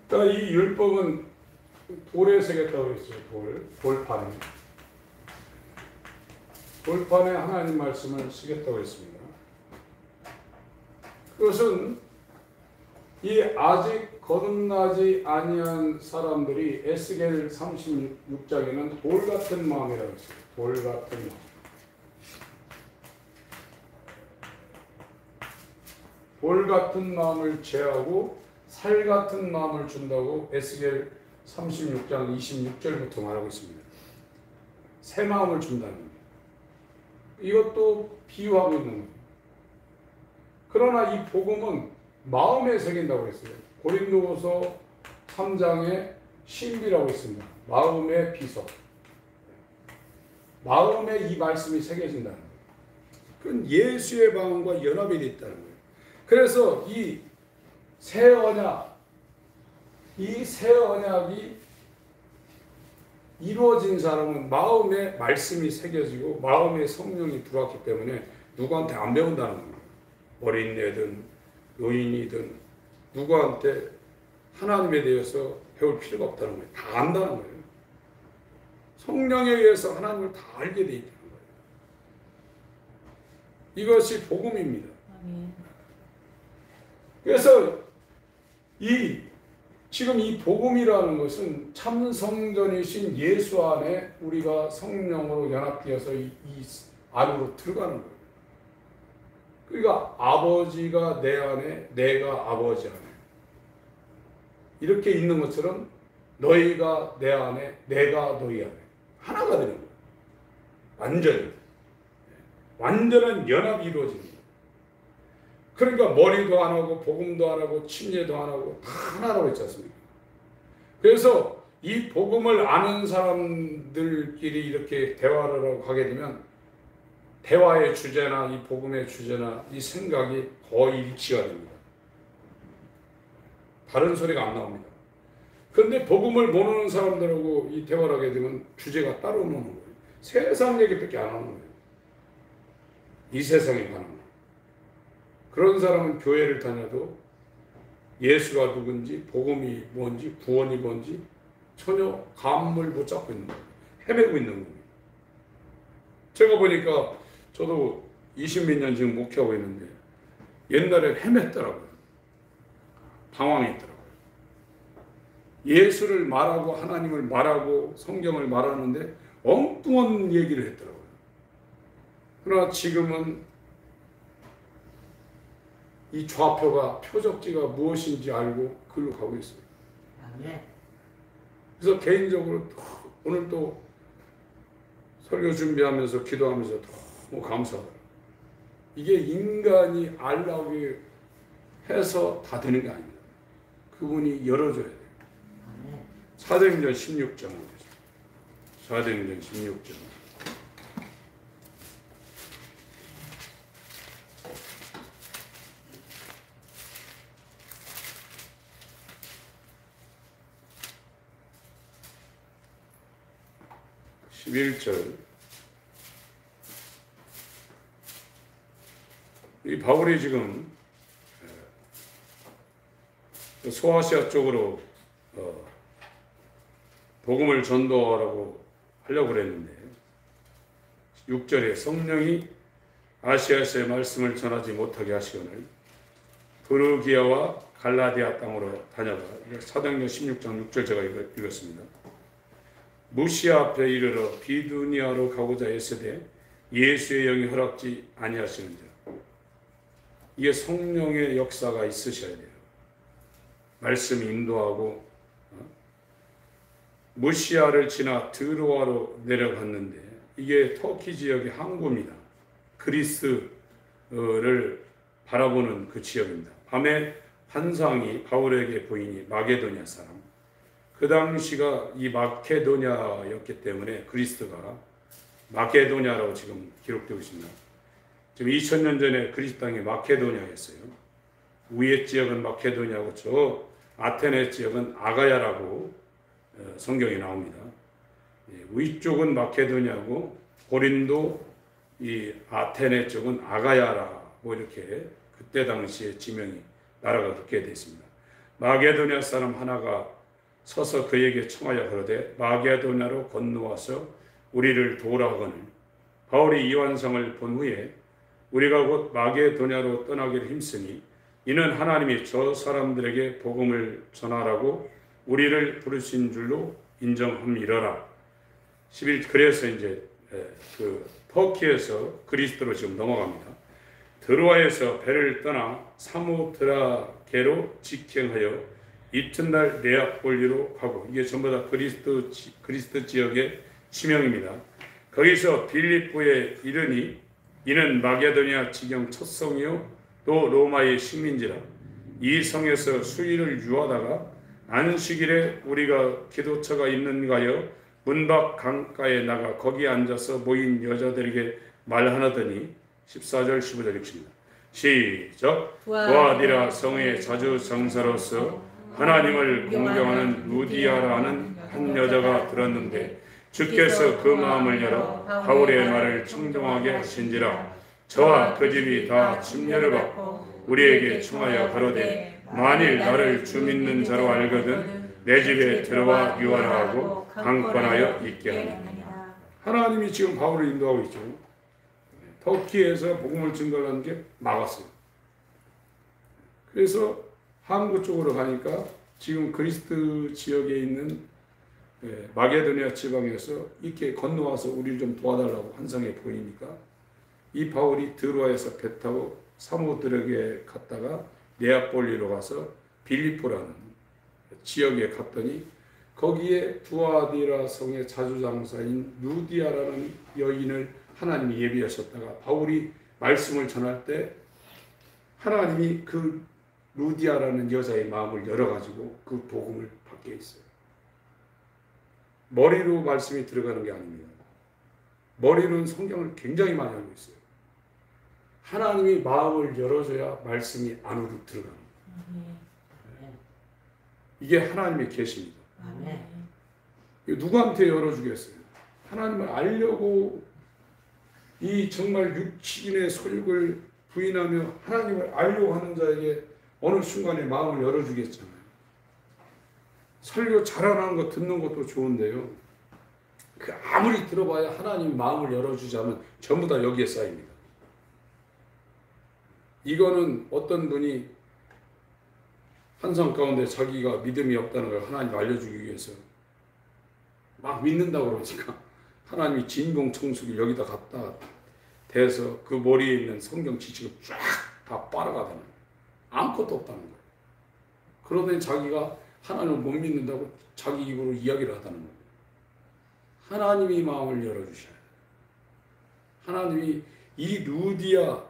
[SPEAKER 1] 그러니까 이 율법은 돌에 새겼다고 했어요. 돌판에. 돌판에 하나님 말씀을 쓰겠다고 했습니다. 그것은 이 아직 거듭나지 아니한 사람들이 에스겔 36장에는 돌 같은 마음이라고 했어요. 돌 같은 마음. 돌 같은 마음을 제하고 살 같은 마음을 준다고 에스겔 36장 26절부터 말하고 있습니다. 새 마음을 준다는 겁니다. 이것도 비유하고 있는 거예요. 그러나 이 복음은 마음에 새긴다고 했어요. 고린도후서 3장에 신비라고 했습니다. 마음의 비석. 마음에 이 말씀이 새겨진다는 거예요. 그건 예수의 마음과 연합이 되어 있다는 거예요. 그래서 이 새 언약, 이 새 언약이 이루어진 사람은 마음에 말씀이 새겨지고 마음에 성령이 들어왔기 때문에 누구한테 안 배운다는 겁니다. 어린애든 노인이든 누구한테 하나님에 대해서 배울 필요가 없다는 거예요. 다 안다는 거예요. 성령에 의해서 하나님을 다 알게 돼 있다는 거예요. 이것이 복음입니다. 그래서 지금 이 복음이라는 것은 참 성전이신 예수 안에 우리가 성령으로 연합되어서 이 안으로 들어가는 거예요. 그러니까 아버지가 내 안에, 내가 아버지 안에 이렇게 있는 것처럼 너희가 내 안에, 내가 너희 안에 하나가 되는 거예요. 완전한 연합이 이루어지는 거예요. 그러니까 머리도 안 하고 복음도 안 하고 침례도 안 하고 다 하나라고 했지 않습니까? 그래서 이 복음을 아는 사람들끼리 이렇게 대화를 하고 가게 되면 대화의 주제나 이 복음의 주제나 이 생각이 거의 일치가 됩니다. 다른 소리가 안 나옵니다. 그런데 복음을 모르는 사람들하고 이 대화를 하게 되면 주제가 따로 나오는 거예요. 세상 얘기밖에 안 하는 거예요. 이 세상에 관한 거. 그런 사람은 교회를 다녀도 예수가 누군지, 복음이 뭔지, 구원이 뭔지 전혀 감을 못 잡고 있는 거예요. 헤매고 있는 거예요. 제가 보니까 저도 20몇 년 지금 목회하고 있는데 옛날에 헤맸더라고요. 방황했더라고요. 예수를 말하고 하나님을 말하고 성경을 말하는데 엉뚱한 얘기를 했더라고요. 그러나 지금은 이 좌표가 표적지가 무엇인지 알고 그걸로 가고 있어요. 그래서 개인적으로 오늘 또 설교 준비하면서 기도하면서 너무 감사하더라고요. 이게 인간이 알라고 해서 다 되는 게 아닙니다. 그분이 열어줘야 돼요. 사도행전 16장 사도행전 16장 11절. 이 바울이 지금 소아시아 쪽으로 복음을 전도하라고 하려고 그랬는데 6절에 성령이 아시아에서의 말씀을 전하지 못하게 하시거늘 브르기아와 갈라디아 땅으로 다녀가. 사도행전 16장 6절 제가 읽었습니다. 무시아 앞에 이르러 비두니아로 가고자 했으되 예수의 영이 허락지 아니하시는지라. 이게 성령의 역사가 있으셔야 돼요. 말씀이 인도하고 무시아를 지나 드로아로 내려갔는데 이게 터키 지역의 항구입니다. 그리스를 바라보는 그 지역입니다. 밤에 환상이 바울에게 보이니 마게도냐 사람. 그 당시가 이 마케도냐였기 때문에 그리스가 마케도냐라고 지금 기록되고 있습니다. 지금 2000년 전에 그리스 땅이 마케도냐였어요. 위의 지역은 마케도냐고 저 아테네 지역은 아가야라고 성경에 나옵니다. 위쪽은 마케도냐고 고린도 이 아테네 쪽은 아가야라고 이렇게 그때 당시에 지명이 나라가 그렇게 됐습니다. 마게도냐 사람 하나가 서서 그에게 청하여 그러되 마게도냐로 건너와서 우리를 도우라 하거늘 바울이 이 환상을 본 후에 우리가 곧 마게도냐로 떠나기를 힘쓰니 이는 하나님이 저 사람들에게 복음을 전하라고 우리를 부르신 줄로 인정함이러라. 11 그래서 이제 그 터키에서 그리스도로 지금 넘어갑니다. 드로아에서 배를 떠나 사무드라게로 직행하여 이튿날 네아폴리로 가고 이게 전부 다 그리스도 지역의 지명입니다. 거기서 빌립보에 이르니 이는 마게도냐 지경 첫 성이요 또 로마의 식민지라. 이 성에서 수일을 유하다가 안식일에 우리가 기도처가 있는가여 문 밖 강가에 나가 거기에 앉아서 모인 여자들에게 말하더니 14절 15절 읽습니다. 시작. 두아디라 성의 자주 성사로서 하나님을 공경하는 루디아라는 한 여자가 들었는데
[SPEAKER 3] 주께서 그 마음을 열어 바울의 말을 청정하게 하신지라. 저와 그 집이 다 침례를 받고 우리에게 청하여 가로되 만일 나를 주 믿는 자로 알거든 내 집에 들어와 유하라 하고 강권하여 있게 하니라.
[SPEAKER 1] 하나님이 지금 바울을 인도하고 있죠. 터키에서 복음을 증거하는 게 막았어요. 그래서 항구 쪽으로 가니까 지금 그리스 지역에 있는 마게도니아 지방에서 이렇게 건너와서 우리를 좀 도와달라고 환상에 보이니까 이 바울이 드로아에서 배 타고 사모들에게 갔다가 네아폴리로 가서 빌립보라는 지역에 갔더니 거기에 두아디라 성의 자주장사인 루디아라는 여인을 하나님이 예비하셨다가 바울이 말씀을 전할 때 하나님이 그 루디아라는 여자의 마음을 열어가지고 그 복음을 받게 했어요. 머리로 말씀이 들어가는 게 아닙니다. 머리로는 성경을 굉장히 많이 알고 있어요. 하나님이 마음을 열어줘야 말씀이 안으로 들어갑니다. 이게 하나님의 계시입니다. 누구한테 열어주겠어요? 하나님을 알려고 이 정말 육신의 소욕을 부인하며 하나님을 알려고 하는 자에게 어느 순간에 마음을 열어주겠잖아요. 설교 잘하는 거 듣는 것도 좋은데요. 그 아무리 들어봐야 하나님 마음을 열어주자면 전부 다 여기에 쌓입니다. 이거는 어떤 분이 환상 가운데 자기가 믿음이 없다는 걸 하나님 알려주기 위해서 막 믿는다고 그러니까 하나님이 진공 청소기 여기다 갖다 대서 그 머리에 있는 성경 지식을 쫙 다 빨아가다는 거예요. 아무것도 없다는 거예요. 그러더니 자기가 하나님을 못 믿는다고 자기 입으로 이야기를 하다는 거예요. 하나님이 마음을 열어주셔야 돼요. 하나님이 이 루디아,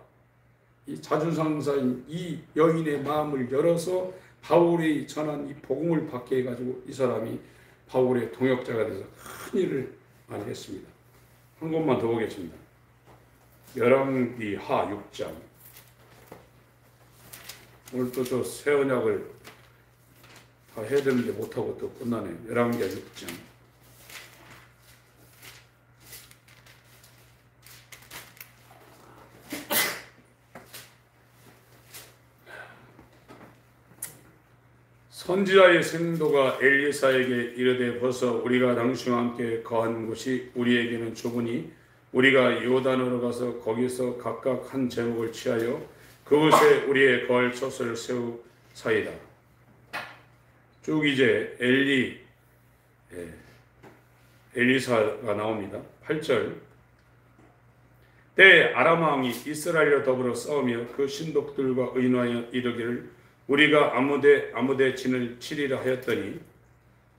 [SPEAKER 1] 이 자주상사인 이 여인의 마음을 열어서 바울이 전한 이 복음을 받게 해가지고 이 사람이 바울의 동역자가 돼서 큰 일을 많이 했습니다. 한 곳만 더 보겠습니다. 열왕기하 6장. 오늘 또 저 새 언약을 다 해야 되는데 못하고 또 끝나네요. 열왕기하 6장. 선지자의 생도가 엘리사에게 이르되 벌써 우리가 당신과 함께 거한 곳이 우리에게는 좁으니 우리가 요단으로 가서 거기서 각각 한 제목을 취하여 그곳에 우리의 거할 처소를 세우사이다. 쭉 이제 엘리사가 나옵니다. 8절. 때 아람 왕이 이스라엘과 더불어 싸우며 그 신복들과 의논하여 이르기를 우리가 아무데 진을 치리라 하였더니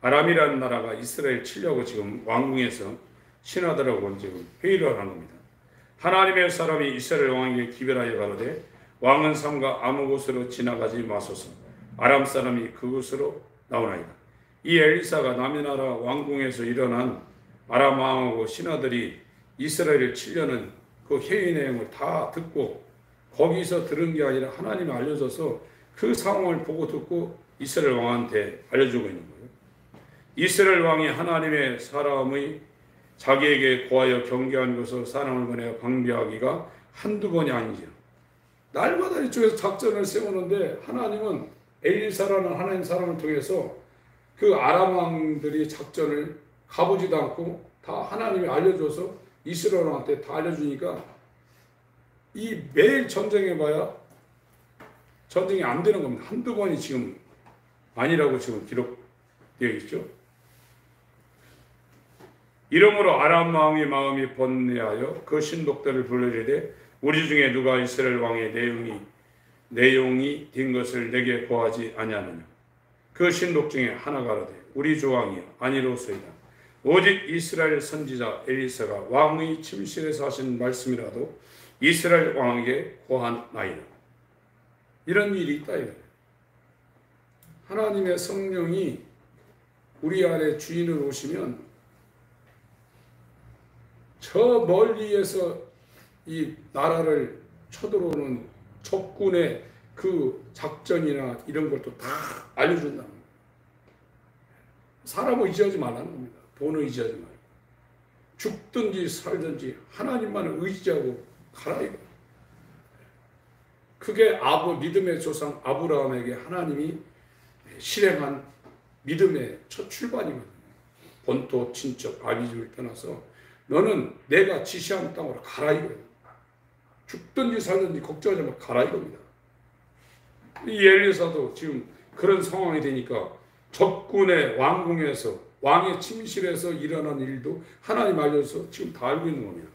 [SPEAKER 1] 아람이라는 나라가 이스라엘 치려고 지금 왕궁에서 신하들하고 지금 회의를 하는 겁니다. 하나님의 사람이 이스라엘 왕에게 기별하여 가로되 왕은 삼가 아무 곳으로 지나가지 마소서. 아람 사람이 그곳으로 나오나이다. 이 엘리사가 남의 나라 왕궁에서 일어난 아람 왕하고 신하들이 이스라엘을 치려는 그 회의 내용을 다 듣고 거기서 들은 게 아니라 하나님이 알려줘서 그 상황을 보고 듣고 이스라엘 왕한테 알려주고 있는 거예요. 이스라엘 왕이 하나님의 사람의 자기에게 고하여 경계한 것을 사람을 보내어 방비하기가 한두 번이 아니지요. 날마다 이쪽에서 작전을 세우는데 하나님은 엘리사라는 하나님 사람을 통해서 그 아람 왕들이 작전을 가보지도 않고 다 하나님이 알려줘서 이스라엘 왕한테 다 알려주니까 이 매일 전쟁해봐야 전쟁이 안 되는 겁니다. 한두 번이 지금 아니라고 지금 기록되어 있죠. 이러므로 아람 왕의 마음이 번뇌하여 그 신복들을 불러이르되 우리 중에 누가 이스라엘 왕의 내용이 된 것을 내게 고하지 아니하느냐. 그 신복 중에 하나가 가로되 우리 조왕이여 아니로소이다. 오직 이스라엘 선지자 엘리사가 왕의 침실에서 하신 말씀이라도 이스라엘 왕에게 고하나이다. 이런 일이 있다 이거예요. 하나님의 성령이 우리 안에 주인으로 오시면 저 멀리에서 이 나라를 쳐들어오는 적군의 그 작전이나 이런 것도 다 알려준다는 거예요. 사람을 의지하지 말라는 겁니다. 돈을 의지하지 말고. 죽든지 살든지 하나님만을 의지하고 가라 이거. 그게 믿음의 조상 아브라함에게 하나님이 실행한 믿음의 첫 출발이거든요. 본토 친척 아비집을 떠나서 너는 내가 지시한 땅으로 가라 이거예요. 죽든지 살든지 걱정하지 마 가라 이겁니다. 이 엘리사도 지금 그런 상황이 되니까 적군의 왕궁에서 왕의 침실에서 일어난 일도 하나님 알려서 지금 다 알고 있는 겁니다.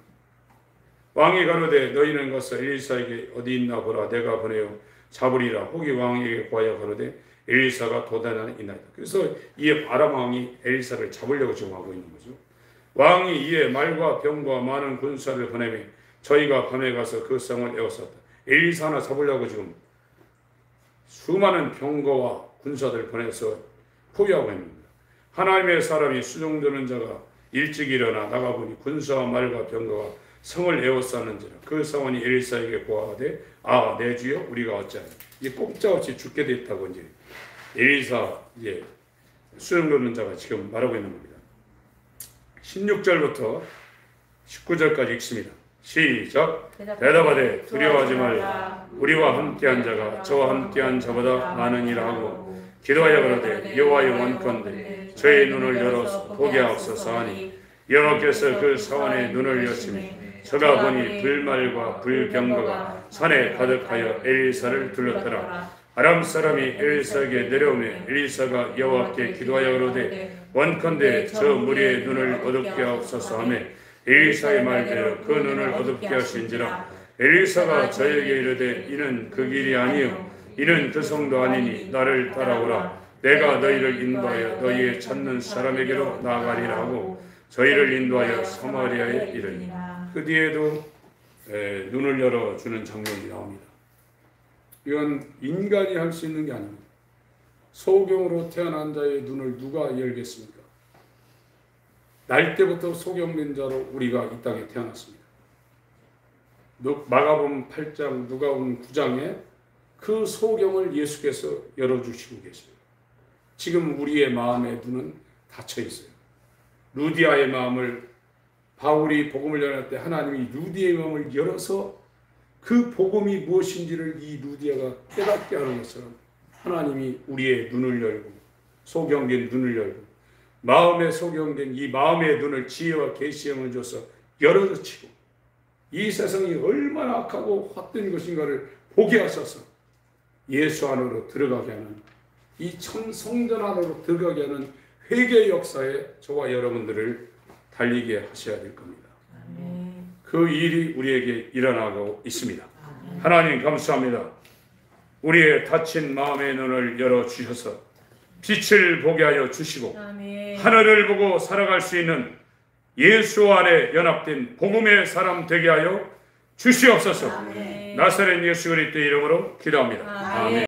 [SPEAKER 1] 왕이 가로되 너희는 가서 엘리사에게 어디 있나 보라 내가 보내어 잡으리라. 혹이 왕에게 고하여 가로되 엘리사가 도단에 있나이다. 그래서 이에 아람 왕이 엘리사를 잡으려고 지금 하고 있는 거죠. 왕이 이에 말과 병과 많은 군사를 보내며 저희가 밤에 가서 그 성을 에워쌌다. 엘리사 하나 잡으려고 지금 수많은 병거와 군사들 보내서 포위하고 있는 겁니다. 하나님의 사람이 수종드는 자가 일찍 일어나 나가보니 군사와 말과 병거가 성을 에워쌌는지라. 그 사원이 엘리사에게 고하되 내 주여 우리가 어찌하냐. 이제 꼼짝없이 죽게 됐다고 이제 엘리사 이제 수종드는 자가 지금 말하고 있는 겁니다. 16절부터 19절까지 읽습니다. 시작. 대답하되 두려워하지 말라. 우리와 함께한 자가 저와 함께한 자보다 많으니라 하고 기도하여 그러되 여호와여 원컨대 저의 눈을 열어서 보게 하옵소서 하니 여호와께서 그 사원의 눈을 여시니 저가 보니 불말과 불병거가 산에 가득하여 엘리사를 둘렀더라. 아람 사람이 엘리사에게 내려오매 엘리사가 여호와께 기도하여 그러되 원컨대 저 무리의 눈을 어둡게 하옵소서 하며 엘리사의 말대로 그 눈을 어둡게 하신지라. 엘리사가 저에게 이르되 이는 그 길이 아니요 이는 그 성도 아니니 나를 따라오라. 내가 너희를 인도하여 너희의 찾는 사람에게로 나아가리라 하고 저희를 인도하여 사마리아에 이르니. 그 뒤에도 눈을 열어주는 장면이 나옵니다. 이건 인간이 할 수 있는 게 아닙니다. 소경으로 태어난 자의 눈을 누가 열겠습니까? 날 때부터 소경된 자로 우리가 이 땅에 태어났습니다. 마가복음 8장 누가복음 9장에 그 소경을 예수께서 열어주시고 계십니다. 지금 우리의 마음의 눈은 닫혀 있어요. 루디아의 마음을 바울이 복음을 전할 때 하나님이 루디아의 마음을 열어서 그 복음이 무엇인지를 이 루디아가 깨닫게 하는 것처럼 하나님이 우리의 눈을 열고 소경된 눈을 열고 마음에 소경된 이 마음의 눈을 지혜와 계시형을 줘서 열어젖히고 이 세상이 얼마나 악하고 헛된 것인가를 보게 하셔서 예수 안으로 들어가게 하는 이 참 성전 안으로 들어가게 하는 회개의 역사에 저와 여러분들을 달리게 하셔야 될 겁니다. 그 일이 우리에게 일어나고 있습니다. 하나님 감사합니다. 우리의 닫힌 마음의 눈을 열어주셔서 빛을 보게 하여 주시고 하늘을 보고 살아갈 수 있는 예수 안에 연합된 복음의 사람 되게 하여 주시옵소서. 나사렛 예수 그리스도의 이름으로 기도합니다. 아멘.